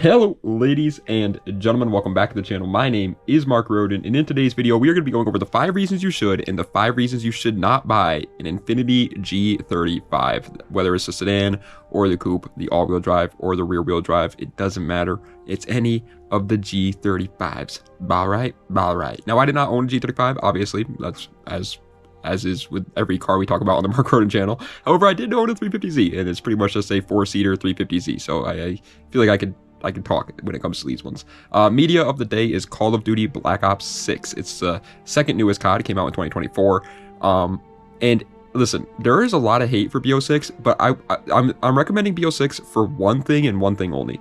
Hello ladies and gentlemen, welcome back to the channel. My name is Mark Roden, and in today's video we are going to be going over the 5 reasons you should and the 5 reasons you should not buy an Infiniti G35. Whether it's the sedan or the coupe, the all-wheel drive or the rear-wheel drive, it doesn't matter. It's any of the G35s. Alright? Now I did not own a G35, obviously. That's as is with every car we talk about on the Mark Roden channel. However, I did own a 350Z, and it's pretty much just a 4-seater 350Z, so I feel like I can talk when it comes to these ones. Media of the day is Call of Duty Black Ops 6. It's the second newest COD. It came out in 2024. And listen, there is a lot of hate for BO6, but I'm recommending BO6 for one thing and one thing only: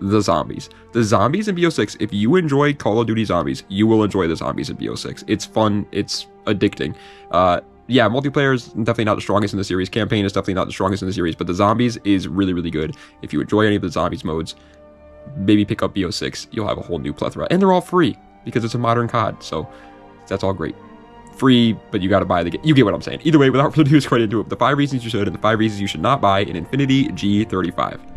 the zombies. The zombies in BO6. If you enjoy Call of Duty zombies, you will enjoy the zombies in BO6. It's fun. It's addicting. Yeah, multiplayer is definitely not the strongest in the series. Campaign is definitely not the strongest in the series, but the zombies is really, really good. If you enjoy any of the zombies modes, maybe pick up BO6. You'll have a whole new plethora, and they're all free because it's a modern COD, so that's all great. Free, but you got to buy the game. You get what I'm saying. Either way, without further ado, let's get right into it. The 5 reasons you should and the 5 reasons you should not buy an Infiniti G35.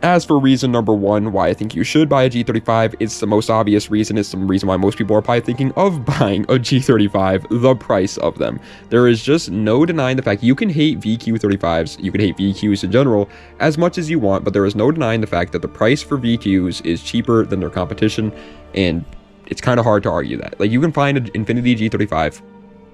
As for reason number 1 why I think you should buy a G35, it's the most obvious reason. It's the reason why most people are probably thinking of buying a G35, the price of them. There is just no denying the fact you can hate VQ35s, you can hate VQs in general as much as you want, but there is no denying the fact that the price for VQs is cheaper than their competition, and it's kind of hard to argue that. Like, you can find an Infiniti G35.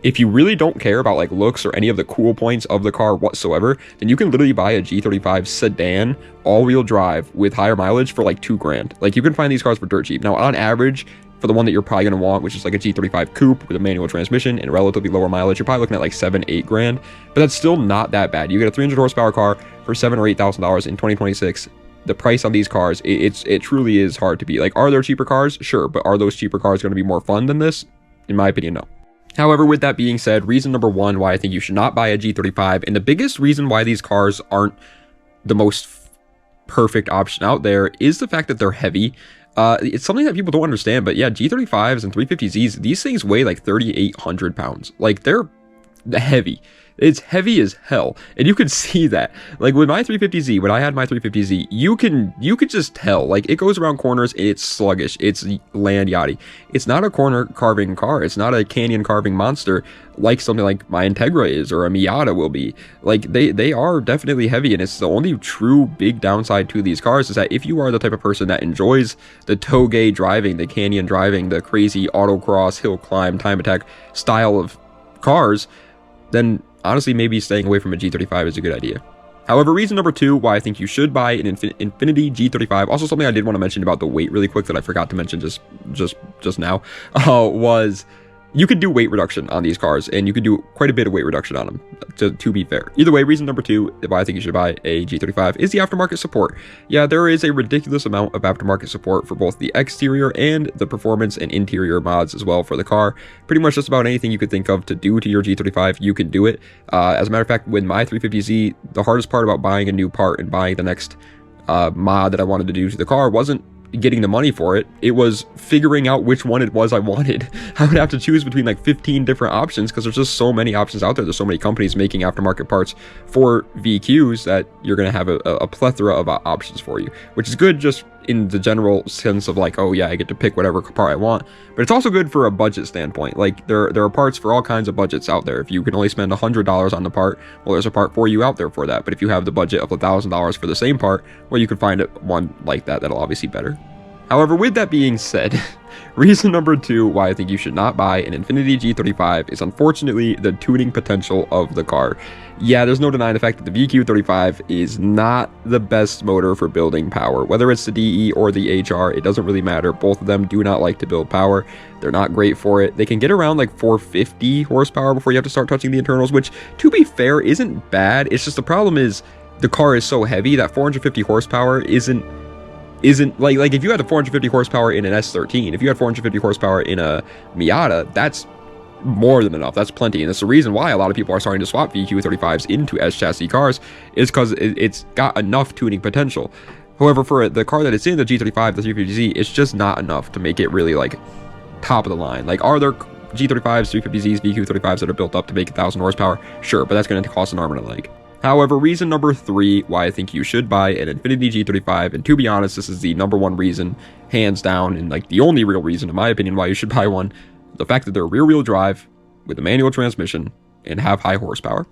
If you really don't care about like looks or any of the cool points of the car whatsoever, then you can literally buy a G35 sedan all-wheel drive with higher mileage for like $2,000. Like, you can find these cars for dirt cheap. Now, on average, for the one that you're probably going to want, which is like a G35 coupe with a manual transmission and relatively lower mileage, you're probably looking at like $7,000-8,000. But that's still not that bad. You get a 300 horsepower car for $7,000 or $8,000 in 2026. The price on these cars, it truly is hard to beat. Like, are there cheaper cars? Sure, but are those cheaper cars going to be more fun than this? In my opinion, no. However, with that being said, reason number 1 why I think you should not buy a G35, and the biggest reason why these cars aren't the most perfect option out there, is the fact that they're heavy. It's something that people don't understand, but yeah, G35s and 350Zs, these things weigh like 3,800 pounds. Like, they're heavy. It's heavy as hell, and you can see that. Like, with my 350Z, when I had my 350Z, you could just tell. Like, it goes around corners, it's sluggish, it's land yachty. It's not a corner carving car. It's not a canyon carving monster like something like my Integra is or a Miata will be. Like, they are definitely heavy, and it's the only true big downside to these cars is that if you are the type of person that enjoys the toge driving, the canyon driving, the crazy autocross, hill climb, time attack style of cars, then honestly, maybe staying away from a G35 is a good idea. However, reason number 2 why I think you should buy an Infiniti G35, also something I did want to mention about the weight really quick that I forgot to mention just now, was you could do weight reduction on these cars, and you could do quite a bit of weight reduction on them, to be fair. Either way, reason number 2 why I think you should buy a G35 is the aftermarket support. Yeah, there is a ridiculous amount of aftermarket support for both the exterior and the performance and interior mods as well for the car. Pretty much just about anything you could think of to do to your G35, you can do it. As a matter of fact, with my 350Z, the hardest part about buying a new part and buying the next mod that I wanted to do to the car wasn't getting the money for it. It was figuring out which one it was I wanted. I would have to choose between like 15 different options because there's just so many options out there. There's so many companies making aftermarket parts for VQs that you're going to have a plethora of options for you, which is good just in the general sense of like, oh yeah, I get to pick whatever part I want. But it's also good for a budget standpoint. Like, there are parts for all kinds of budgets out there. If you can only spend $100 on the part, well, there's a part for you out there for that. But if you have the budget of $1,000 for the same part, well, you can find one like that that'll obviously be better. However, with that being said, reason number 2 why I think you should not buy an Infiniti G35 is unfortunately the tuning potential of the car. Yeah, there's no denying the fact that the VQ35 is not the best motor for building power. Whether it's the DE or the HR, it doesn't really matter. Both of them do not like to build power. They're not great for it. They can get around like 450 horsepower before you have to start touching the internals, which, to be fair, isn't bad. It's just the problem is the car is so heavy that 450 horsepower isn't like if you had a 450 horsepower in an S13, if you had 450 horsepower in a Miata, that's more than enough. That's plenty, and it's the reason why a lot of people are starting to swap VQ35s into S chassis cars, is because it's got enough tuning potential. However, for the car that it's in, the G35, the 350Z, it's just not enough to make it really like top of the line. Like, are there G35s, 350Zs, VQ35s that are built up to make 1,000 horsepower? Sure, but that's going to cost an arm and a leg. However, reason number 3 why I think you should buy an Infiniti G35, and to be honest, this is the #1 reason, hands down, and like the only real reason, in my opinion, why you should buy one, the fact that they're rear-wheel drive with a manual transmission and have high horsepower.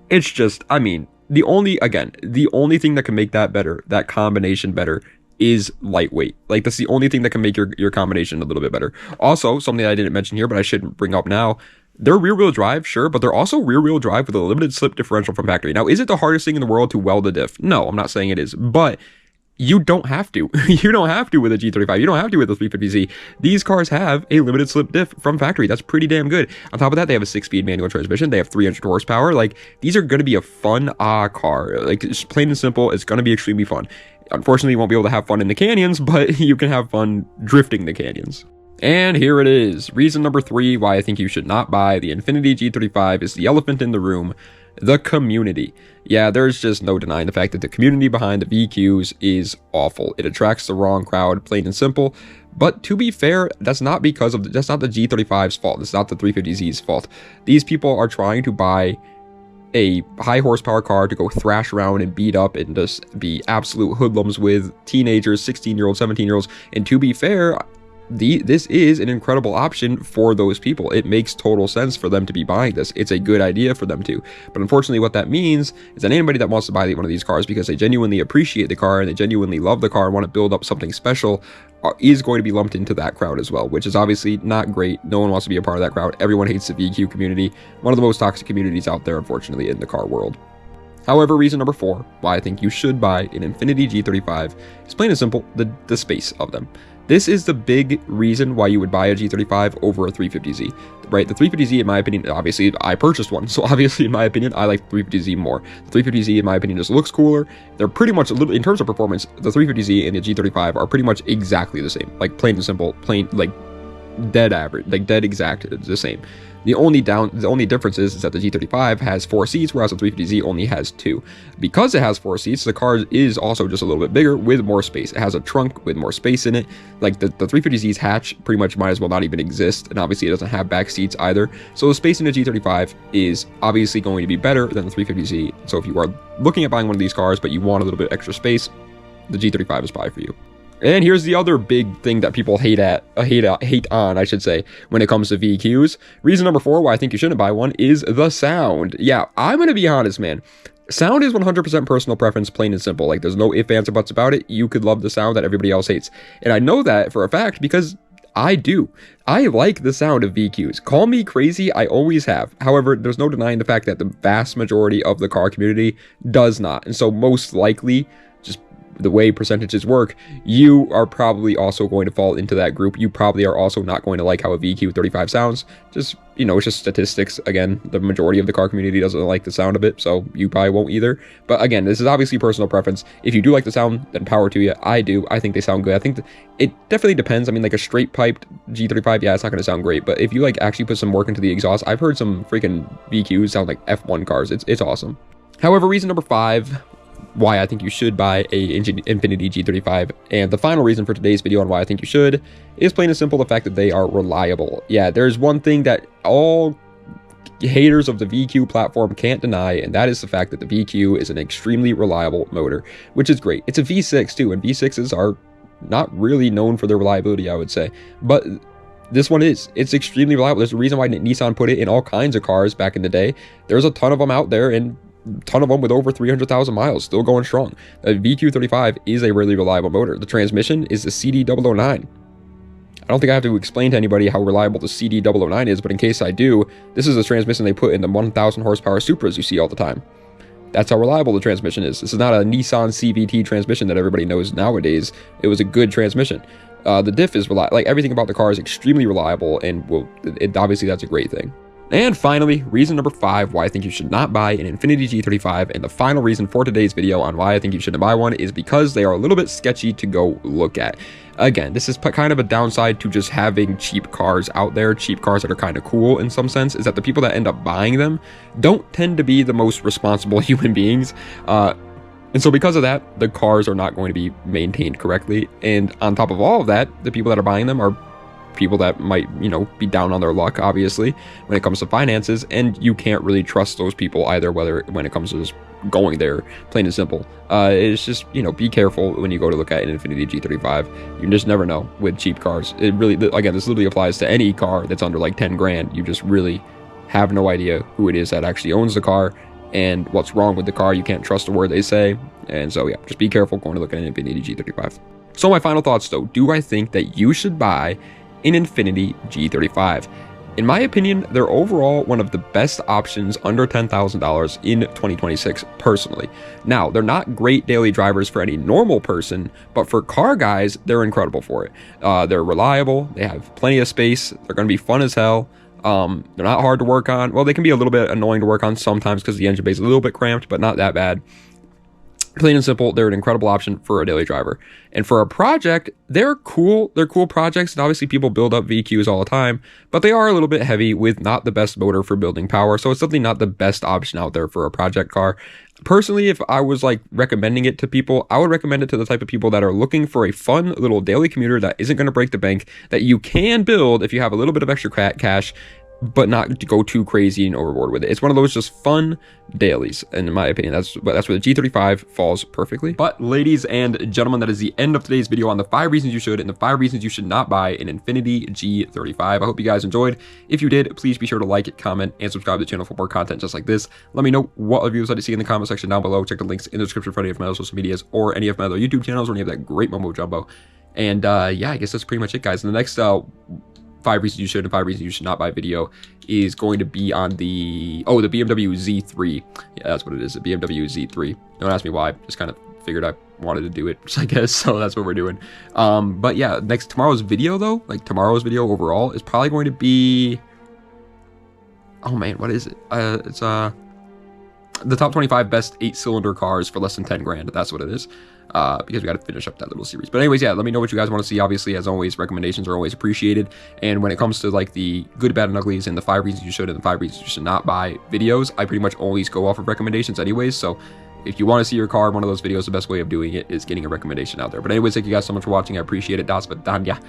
It's just, I mean, the only thing that can make that better, that combination better, is lightweight. Like, that's the only thing that can make your combination a little bit better. Also, something I didn't mention here, but I should bring up now, they're rear-wheel drive, sure, but they're also rear-wheel drive with a limited slip differential from factory. Now, is it the hardest thing in the world to weld a diff? No, I'm not saying it is, but you don't have to. You don't have to with a G35. You don't have to with a 350Z. These cars have a limited slip diff from factory. That's pretty damn good. On top of that, they have a 6-speed manual transmission. They have 300 horsepower. Like, these are going to be a fun car. Like, just plain and simple, it's going to be extremely fun. Unfortunately, you won't be able to have fun in the canyons, but you can have fun drifting the canyons. And here it is. Reason number 3 why I think you should not buy the Infiniti G35 is the elephant in the room, the community. Yeah, there's just no denying the fact that the community behind the VQs is awful. It attracts the wrong crowd, plain and simple. But to be fair, that's not the G35's fault. It's not the 350Z's fault. These people are trying to buy a high horsepower car to go thrash around and beat up and just be absolute hoodlums with teenagers, 16-year-olds, 17-year-olds. And to be fair, this is an incredible option for those people. It makes total sense for them to be buying this. It's a good idea for them to. But unfortunately, what that means is that anybody that wants to buy one of these cars because they genuinely appreciate the car and they genuinely love the car and want to build up something special is going to be lumped into that crowd as well, which is obviously not great. No one wants to be a part of that crowd. Everyone hates the VQ community. One of the most toxic communities out there, unfortunately, in the car world. However, reason number 4 why I think you should buy an Infiniti G35 is plain and simple, the space of them. This is the big reason why you would buy a G35 over a 350Z, right? The 350Z, in my opinion, obviously, I purchased one, so obviously, in my opinion, I like the 350Z more. The 350Z, in my opinion, just looks cooler. They're pretty much, in terms of performance, the 350Z and the G35 are pretty much exactly the same. Like, plain and simple, like, dead average, like, dead exact, it's the same. The only difference is that the G35 has 4 seats, whereas the 350Z only has 2. Because it has 4 seats, the car is also just a little bit bigger with more space. It has a trunk with more space in it. Like the 350Z's hatch pretty much might as well not even exist, and obviously it doesn't have back seats either. So the space in the G35 is obviously going to be better than the 350Z. So if you are looking at buying one of these cars, but you want a little bit extra space, the G35 is probably for you. And here's the other big thing that people hate on, I should say, when it comes to VQs. Reason number 4 why I think you shouldn't buy one is the sound. Yeah, I'm going to be honest, man. Sound is 100% personal preference, plain and simple. Like, there's no ifs, ands, or buts about it. You could love the sound that everybody else hates. And I know that for a fact because I do. I like the sound of VQs. Call me crazy, I always have. However, there's no denying the fact that the vast majority of the car community does not. And so most likely, the way percentages work, you are probably also going to fall into that group. You probably are also not going to like how a VQ35 sounds. Just, you know, it's just statistics. Again, the majority of the car community doesn't like the sound of it, so you probably won't either. But again, this is obviously personal preference. If you do like the sound, then power to you. I do. I think they sound good. I think it definitely depends. I mean, like a straight piped G35, yeah, it's not going to sound great. But if you like actually put some work into the exhaust, I've heard some freaking VQs sound like F1 cars. It's awesome. However, reason number 5 why I think you should buy a Infiniti G35, and the final reason for today's video on why I think you should is plain and simple the fact that they are reliable. Yeah, there's one thing that all haters of the VQ platform can't deny, and that is the fact that the VQ is an extremely reliable motor, which is great. It's a V6 too, and V6s are not really known for their reliability, I would say, but this one is. It's extremely reliable. There's a reason why Nissan put it in all kinds of cars back in the day. There's a ton of them out there, and ton of them with over 300,000 miles still going strong. The VQ35 is a really reliable motor. The transmission is the CD009. I don't think I have to explain to anybody how reliable the CD009 is, but in case I do, this is the transmission they put in the 1,000 horsepower Supras you see all the time. That's how reliable the transmission is. This is not a Nissan CVT transmission that everybody knows nowadays. It was a good transmission. The diff is reliable. Like, everything about the car is extremely reliable, and obviously that's a great thing. And finally, reason number 5 why I think you should not buy an Infiniti G35, and the final reason for today's video on why I think you shouldn't buy one is because they are a little bit sketchy to go look at. Again, this is kind of a downside to just having cheap cars out there, cheap cars that are kind of cool in some sense, is that the people that end up buying them don't tend to be the most responsible human beings. And so because of that, the cars are not going to be maintained correctly. And on top of all of that, the people that are buying them are people that might, you know, be down on their luck, obviously, when it comes to finances, and you can't really trust those people either, when it comes to just going there, plain and simple. It's just, you know, be careful when you go to look at an Infiniti G35. You just never know with cheap cars. It really, again, this literally applies to any car that's under like 10 grand. You just really have no idea who it is that actually owns the car and what's wrong with the car. You can't trust a word they say. And so, yeah, just be careful going to look at an Infiniti G35. So my final thoughts, though, do I think that you should buy an Infiniti G35? In my opinion, they're overall one of the best options under $10,000 in 2026, personally. Now, they're not great daily drivers for any normal person, but for car guys, they're incredible for it. They're reliable, they have plenty of space, they're going to be fun as hell. They're not hard to work on. Well, they can be a little bit annoying to work on sometimes because the engine bay is a little bit cramped, but not that bad. Plain and simple, they're an incredible option for a daily driver. And for a project, they're cool. They're cool projects, and obviously people build up VQs all the time, but they are a little bit heavy with not the best motor for building power, so it's definitely not the best option out there for a project car. Personally, if I was like recommending it to people, I would recommend it to the type of people that are looking for a fun little daily commuter that isn't going to break the bank, that you can build if you have a little bit of extra cash, but not to go too crazy and overboard with it. It's one of those just fun dailies, and in my opinion, that's where the G35 falls perfectly. But ladies and gentlemen, that is the end of today's video on the 5 reasons you should and the 5 reasons you should not buy an Infiniti G35. I hope you guys enjoyed. If you did, please be sure to like, comment, and subscribe to the channel for more content just like this. Let me know what reviews I'd like to see in the comment section down below. Check the links in the description for any of my other social medias or any of my other YouTube channels or any of that great mumbo jumbo. And yeah, I guess that's pretty much it, guys. In the next 5 reasons you should and 5 reasons you should not buy video is going to be on the BMW Z3. Yeah, that's what it is, the BMW Z3. Don't ask me why, just kind of figured I wanted to do it, I guess, so that's what we're doing. But yeah, tomorrow's video though, like tomorrow's video overall is probably going to be, oh man, what is it? It's the top 25 best 8-cylinder cars for less than 10 grand. That's what it is. Because we got to finish up that little series. But anyways, yeah, let me know what you guys want to see. Obviously, as always, recommendations are always appreciated. And when it comes to like the good, bad, and uglies and the 5 reasons you should and the 5 reasons you should not buy videos, I pretty much always go off of recommendations anyways. So if you want to see your car in one of those videos, the best way of doing it is getting a recommendation out there. But anyways, thank you guys so much for watching. I appreciate it. Das Vidanya.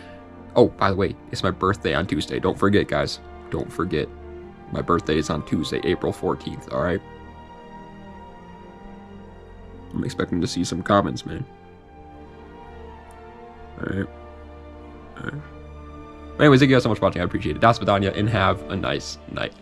Oh, by the way, it's my birthday on Tuesday. Don't forget, guys. Don't forget. My birthday is on Tuesday, April 14th. All right. I'm expecting to see some comments, man. Alright. Anyways, thank you guys so much for watching. I appreciate it. Das Vidanya, and have a nice night.